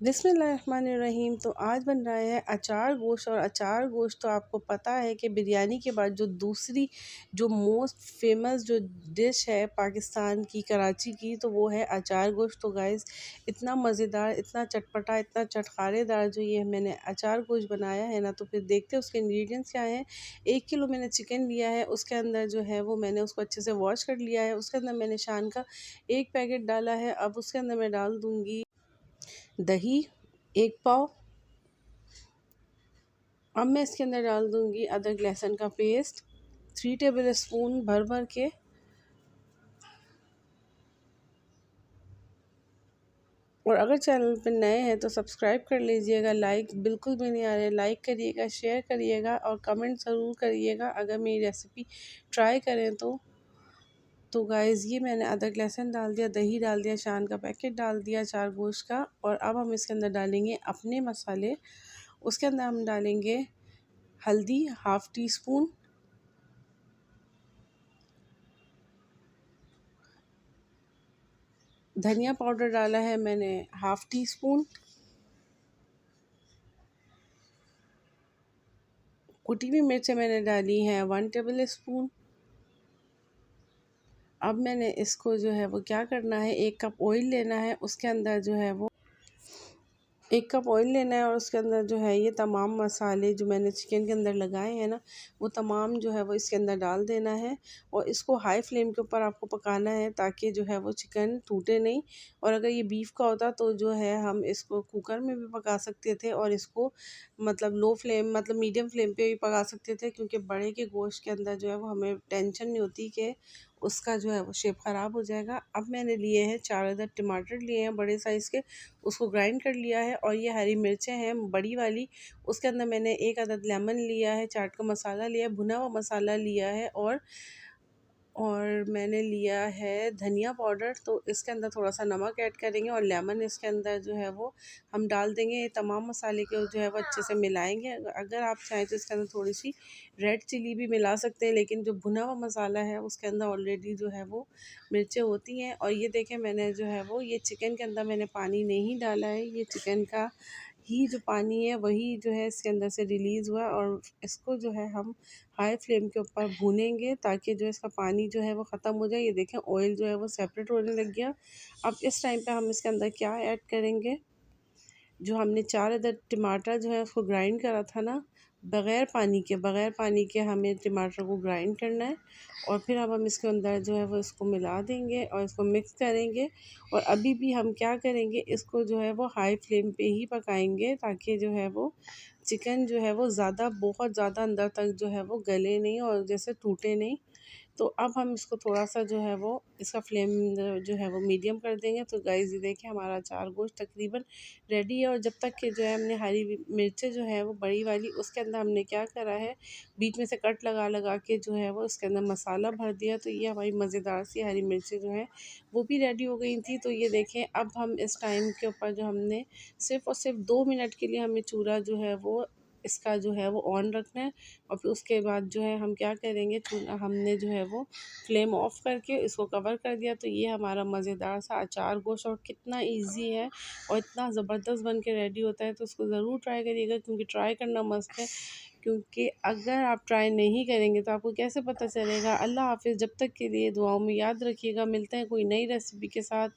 बिस्मिल्लाहिर्रहमानिर्रहीम। तो आज बन रहा है अचार गोश्त। और अचार गोश्त तो आपको पता है कि बिरयानी के बाद जो दूसरी जो मोस्ट फेमस जो डिश है पाकिस्तान की, कराची की, तो वो है अचार गोश्त। तो गाइस, इतना मज़ेदार, इतना चटपटा, इतना चटखारेदार जो ये मैंने अचार गोश्त बनाया है ना, तो फिर देखते हैं उसके इंग्रेडिएंट्स क्या हैं। 1 किलो मैंने चिकन लिया है, उसके अंदर जो है वो मैंने उसको अच्छे से वॉश कर लिया है। उसके अंदर मैंने शान का 1 पैकेट डाला है। अब उसके अंदर मैं डाल दूँगी दही 1 पाव। अब मैं इसके अंदर डाल दूंगी अदरक लहसुन का पेस्ट 3 टेबल स्पून भर भर के। और अगर चैनल पर नए हैं तो सब्सक्राइब कर लीजिएगा। लाइक बिल्कुल भी नहीं आ रहे, लाइक करिएगा, शेयर करिएगा और कमेंट ज़रूर करिएगा अगर मेरी रेसिपी ट्राई करें तो गाइज़, ये मैंने अदरक लहसुन डाल दिया, दही डाल दिया, शान का पैकेट डाल दिया चार गोश्त का। और अब हम इसके अंदर डालेंगे अपने मसाले। उसके अंदर हम डालेंगे हल्दी 1/2 टी स्पून, धनिया पाउडर डाला है मैंने 1/2 टी स्पून, कुटी हुई मिर्चें मैंने डाली हैं 1 टेबल स्पून। अब मैंने इसको जो है वो क्या करना है, 1 कप ऑयल लेना है। उसके अंदर जो है वो 1 कप ऑयल लेना है और उसके अंदर जो है ये तमाम मसाले जो मैंने चिकन के अंदर लगाए हैं ना, वो तमाम जो है वो इसके अंदर डाल देना है। और इसको हाई फ्लेम के ऊपर आपको पकाना है ताकि जो है वो चिकन टूटे नहीं। और अगर ये बीफ का होता तो जो है हम इसको कुकर में भी पका सकते थे और इसको मतलब लो फ्लेम मतलब मीडियम फ्लेम पे भी पका सकते थे, क्योंकि बड़े के गोश्त के अंदर जो है वो हमें टेंशन नहीं होती कि उसका जो है वो शेप ख़राब हो जाएगा। अब मैंने लिए हैं 4 अदद टमाटर लिए हैं बड़े साइज़ के, उसको ग्राइंड कर लिया है। और ये हरी मिर्चें हैं बड़ी वाली। उसके अंदर मैंने 1 अदद लेमन लिया है, चाट का मसाला लिया है, भुना हुआ मसाला लिया है और मैंने लिया है धनिया पाउडर। तो इसके अंदर थोड़ा सा नमक ऐड करेंगे और लेमन इसके अंदर जो है वो हम डाल देंगे। ये तमाम मसाले को जो है वो अच्छे से मिलाएंगे। अगर आप चाहें तो इसके अंदर थोड़ी सी रेड चिली भी मिला सकते हैं, लेकिन जो भुना हुआ मसाला है उसके अंदर ऑलरेडी जो है वो मिर्चें होती हैं। और ये देखें, मैंने जो है वो ये चिकन के अंदर मैंने पानी नहीं डाला है, ये चिकन का ही जो पानी है वही जो है इसके अंदर से रिलीज़ हुआ। और इसको जो है हम हाई फ्लेम के ऊपर भूनेंगे ताकि जो इसका पानी जो है वो ख़त्म हो जाए। ये देखें, ऑयल जो है वो सेपरेट होने लग गया। अब इस टाइम पे हम इसके अंदर क्या ऐड करेंगे, जो हमने 4 अदद टमाटर जो है उसको ग्राइंड करा था ना, बग़ैर पानी के हमें टमाटर को ग्राइंड करना है। और फिर अब हम इसके अंदर जो है वो इसको मिला देंगे और इसको मिक्स करेंगे। और अभी भी हम क्या करेंगे, इसको जो है वो हाई फ्लेम पे ही पकाएंगे ताकि जो है वो चिकन जो है वो बहुत ज़्यादा अंदर तक जो है वो गले नहीं और जैसे टूटे नहीं। तो अब हम इसको थोड़ा-सा जो है वो इसका फ्लेम जो है वो मीडियम कर देंगे। तो गाइस, ये देखिए हमारा अचार गोश्त तकरीबन रेडी है। और जब तक कि जो है हमने हरी मिर्चें जो है वो बड़ी वाली, उसके अंदर हमने क्या करा है, बीच में से कट लगा लगा के जो है वो इसके अंदर मसाला भर दिया। तो ये हमारी मज़ेदार सी हरी मिर्चें जो हैं वो भी रेडी हो गई थी। तो ये देखें, अब हम इस टाइम के ऊपर जो हमने सिर्फ़ और सिर्फ 2 मिनट के लिए हमें चूल्हा जो है वो इसका जो है वो ऑन रखना है। और फिर उसके बाद जो है हम क्या करेंगे, हमने जो है वो फ्लेम ऑफ करके इसको कवर कर दिया। तो ये हमारा मज़ेदार सा अचार गोश्त, और कितना इजी है और इतना ज़बरदस्त बन के रेडी होता है। तो उसको ज़रूर ट्राई करिएगा, क्योंकि ट्राई करना मस्त है। क्योंकि अगर आप ट्राई नहीं करेंगे तो आपको कैसे पता चलेगा। अल्लाह हाफ़िज़। जब तक के लिए दुआओं में याद रखिएगा। मिलते हैं कोई नई रेसिपी के साथ।